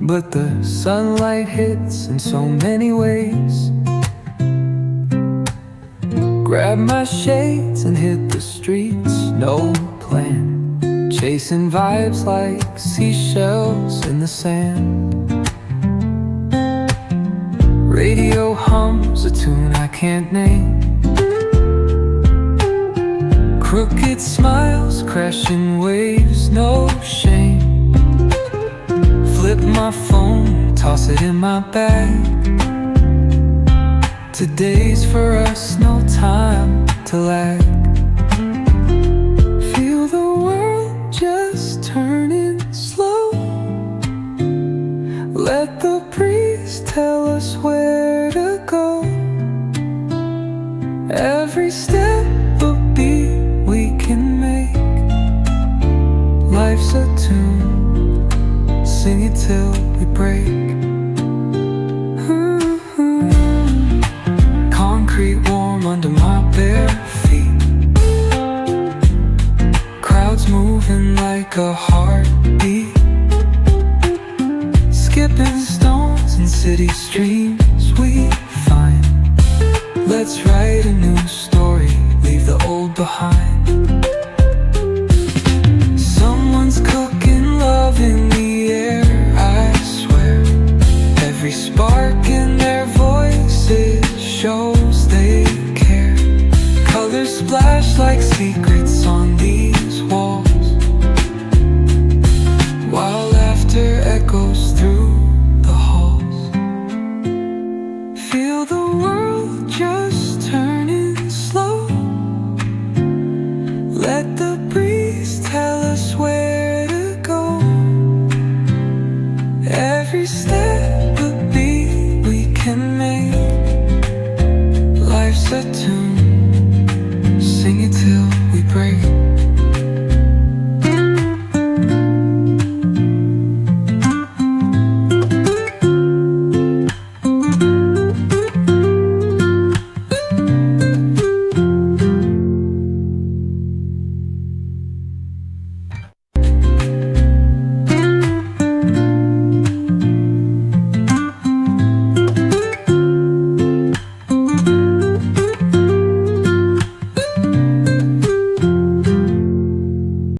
but the sunlight hits in so many ways. Grab my shades and hit the streets, no plan, chasing vibes like seashells in the sand. Radio hums a tune I can't name. Crooked smiles, crashing waves, no shame. Flip my phone, toss it in my bag. Today's for us, no time to lag. Feel the world just turning slow. Let the breeze tell us where to go. Every step a beat we can make. Life's a tune, sing it till we break. Concrete warm under my bare feet. Crowds moving like a heartbeat. Skipping stones in city streams we find. Let's write a new story, leave the old behind. Someone's cooking love in the air, I swear. Every spark in their voices shows they care. Colors splash like secrets on these walls, while laughter echoes through